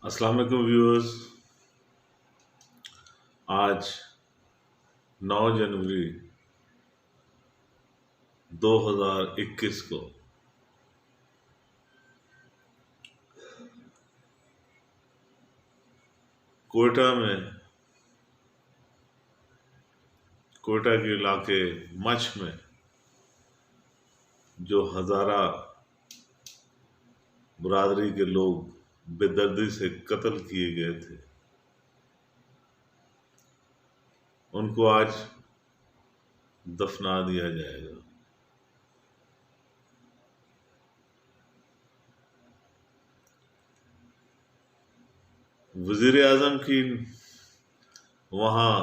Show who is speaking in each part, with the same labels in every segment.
Speaker 1: السلام علیکم ویورز، آج 9 جنوری 2021 کو کوئٹہ کے علاقے مچھ میں جو ہزارہ برادری کے لوگ بے دردی سے قتل کیے گئے تھے، ان کو آج دفنا دیا جائے گا۔ وزیر اعظم کی وہاں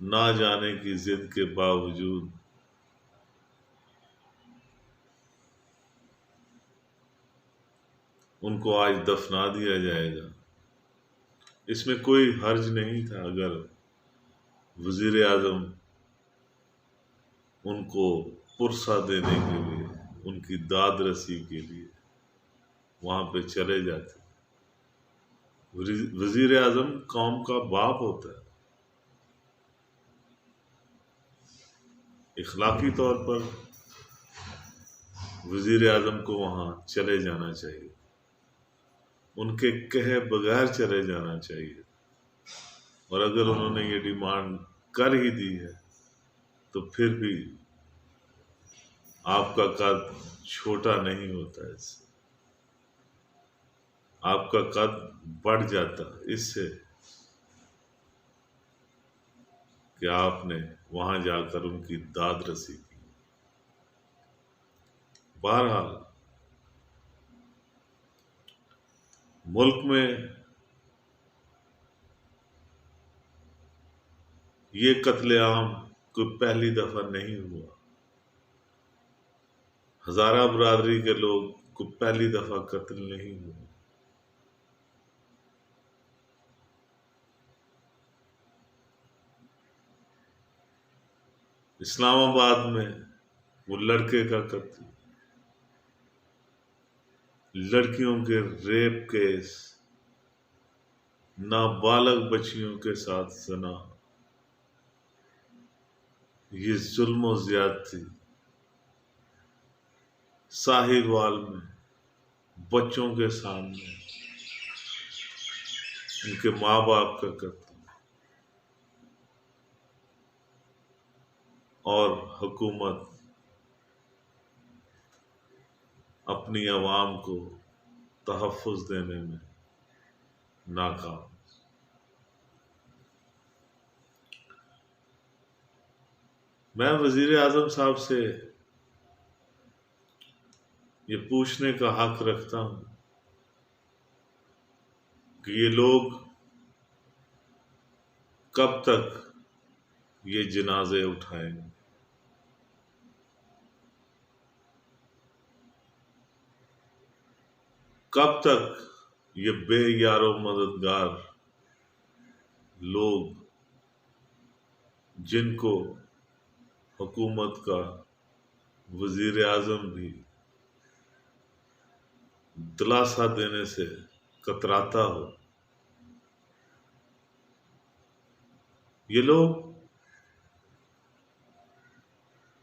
Speaker 1: نہ جانے کی ضد کے باوجود ان کو آج دفنا دیا جائے گا۔ اس میں کوئی حرج نہیں تھا اگر وزیر اعظم ان کو پرسہ دینے کے لیے، ان کی داد رسی کے لیے وہاں پہ چلے جاتے۔ وزیر اعظم قوم کا باپ ہوتا ہے، اخلاقی طور پر وزیر اعظم کو وہاں چلے جانا چاہیے، ان کے کہے بغیر چلے جانا چاہیے۔ اور اگر انہوں نے یہ ڈیمانڈ کر ہی دی ہے تو پھر بھی آپ کا قد چھوٹا نہیں ہوتا، اس سے آپ کا قد بڑھ جاتا اس سے کہ آپ نے وہاں جا کر ان کی داد رسی کی۔ بہرحال ملک میں یہ قتل عام کوئی پہلی دفعہ نہیں ہوا، ہزارہ برادری کے لوگ کو پہلی دفعہ قتل نہیں ہوا۔ اسلام آباد میں وہ لڑکے کا قتل، لڑکیوں کے ریپ کیس، نابالغ بچیوں کے ساتھ زنا، یہ ظلم و زیادتی، ساہیوال میں بچوں کے سامنے ان کے ماں باپ کا قتل، اور حکومت اپنی عوام کو تحفظ دینے میں ناکام۔ میں وزیر اعظم صاحب سے یہ پوچھنے کا حق رکھتا ہوں کہ یہ لوگ کب تک یہ جنازے اٹھائیں گے؟ کب تک یہ بے یار و مددگار لوگ، جن کو حکومت کا وزیر اعظم بھی دلاسا دینے سے کتراتا ہو، یہ لوگ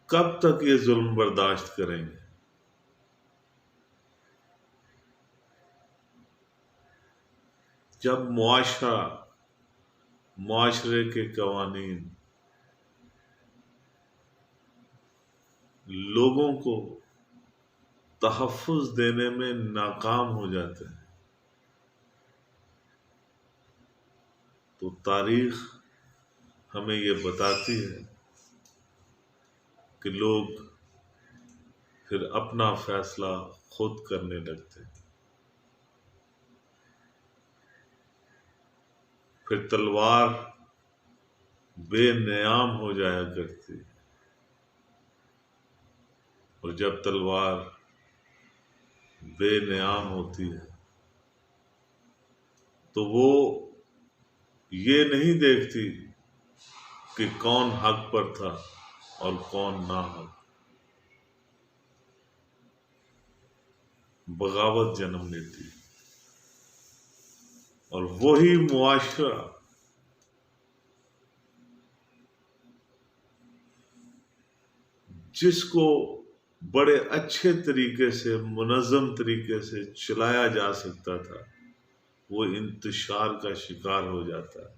Speaker 1: کب تک یہ ظلم برداشت کریں گے؟ جب معاشرے کے قوانین لوگوں کو تحفظ دینے میں ناکام ہو جاتے ہیں تو تاریخ ہمیں یہ بتاتی ہے کہ لوگ پھر اپنا فیصلہ خود کرنے لگتے ہیں، پھر تلوار بے نیام ہو جایا کرتی، اور جب تلوار بے نیام ہوتی ہے تو وہ یہ نہیں دیکھتی کہ کون حق پر تھا اور کون ناحق، بغاوت جنم لیتی۔ اور وہی معاشرہ جس کو بڑے اچھے طریقے سے، منظم طریقے سے چلایا جا سکتا تھا، وہ انتشار کا شکار ہو جاتا ہے۔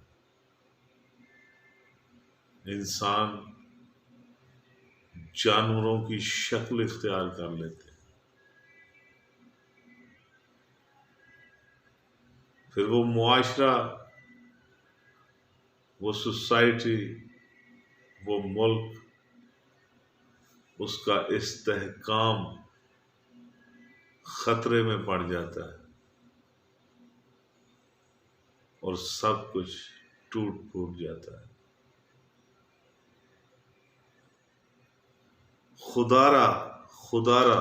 Speaker 1: انسان جانوروں کی شکل اختیار کر لیتے ہیں، پھر وہ معاشرہ، وہ سوسائٹی، وہ ملک، اس کا استحکام خطرے میں پڑ جاتا ہے اور سب کچھ ٹوٹ پھوٹ جاتا ہے۔ خدارا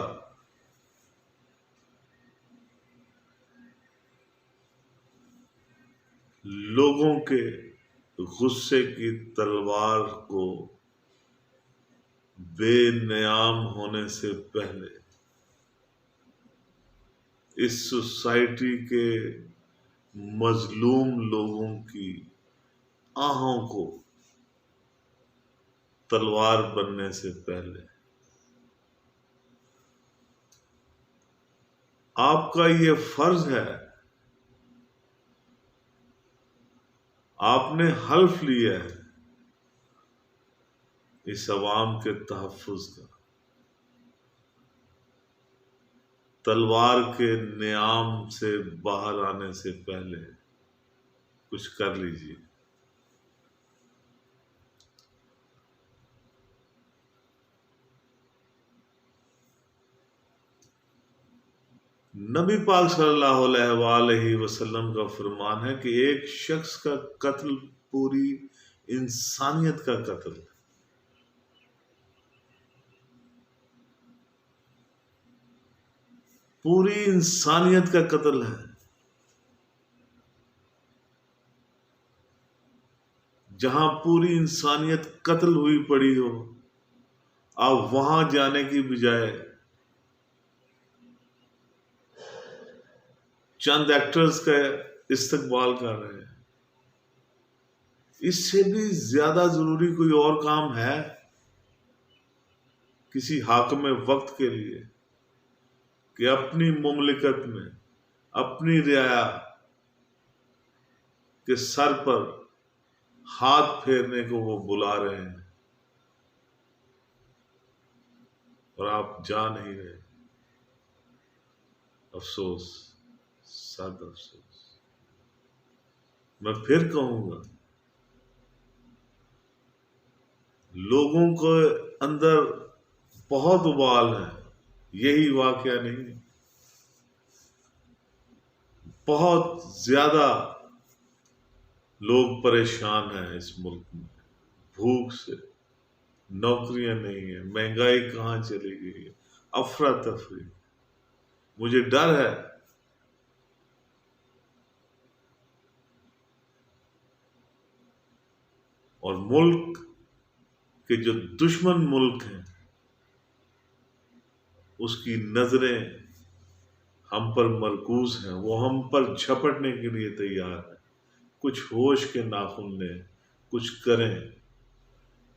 Speaker 1: لوگوں کے غصے کی تلوار کو بے نیام ہونے سے پہلے اس سوسائٹی کے مظلوم لوگوں کی آہوں کو تلوار بننے سے پہلے آپ کا یہ فرض ہے، آپ نے حلف لیا ہے اس عوام کے تحفظ کا۔ تلوار کے نیام سے باہر آنے سے پہلے کچھ کر لیجیے۔ نبی پاک صلی اللہ علیہ وآلہ وسلم کا فرمان ہے کہ ایک شخص کا قتل پوری انسانیت کا قتل ہے۔ پوری انسانیت کا قتل ہے۔ جہاں پوری انسانیت قتل ہوئی پڑی ہو، آپ وہاں جانے کی بجائے چند ایکٹرز کا استقبال کر رہے ہیں۔ اس سے بھی زیادہ ضروری کوئی اور کام ہے کسی حاکم وقت کے لیے کہ اپنی مملکت میں اپنی رعایا کے سر پر ہاتھ پھیرنے کو وہ بلا رہے ہیں اور آپ جا نہیں رہے؟ افسوس، سخت افسوس۔ میں پھر کہوں گا، لوگوں کے اندر بہت ابال ہے، یہی واقعہ نہیں، بہت زیادہ لوگ پریشان ہیں اس ملک میں، بھوک سے، نوکریاں نہیں ہیں، مہنگائی کہاں چلی گئی ہے، افراتفری۔ مجھے ڈر ہے اور ملک کے جو دشمن ملک ہیں اس کی نظریں ہم پر مرکوز ہیں، وہ ہم پر جھپٹنے کے لیے تیار ہیں۔ کچھ ہوش کے ناخن لیں، کچھ کریں،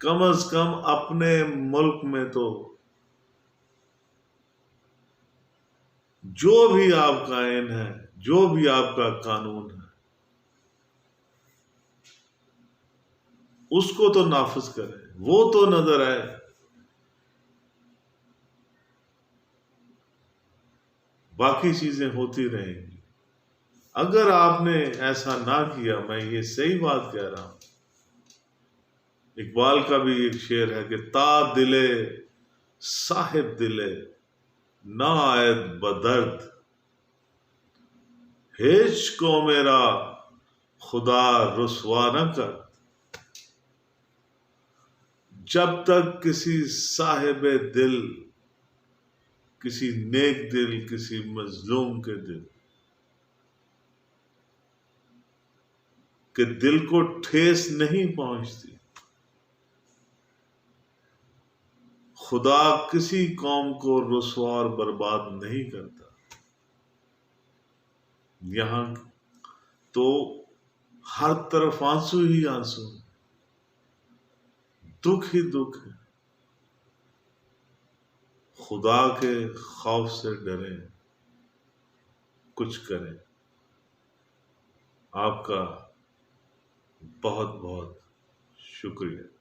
Speaker 1: کم از کم اپنے ملک میں تو جو بھی آپ کا آئین ہے، جو بھی آپ کا قانون ہے، اس کو تو نافذ کریں، وہ تو نظر آئے۔ باقی چیزیں ہوتی رہیں گی۔ اگر آپ نے ایسا نہ کیا، میں یہ صحیح بات کہہ رہا ہوں، اقبال کا بھی ایک شعر ہے کہ تا دلے صاحب دلے نہ آئد بدرد، ہیچ کو میرا خدا رسوا نہ کر۔ جب تک کسی صاحب دل، کسی نیک دل، کسی مظلوم کے دل کہ دل کو ٹھیس نہیں پہنچتی، خدا کسی قوم کو رسوا اور برباد نہیں کرتا۔ یہاں تو ہر طرف آنسو ہی آنسو، دکھ ہی دکھ ہے. خدا کے خوف سے ڈریں، کچھ کریں. آپ کا بہت بہت شکریہ.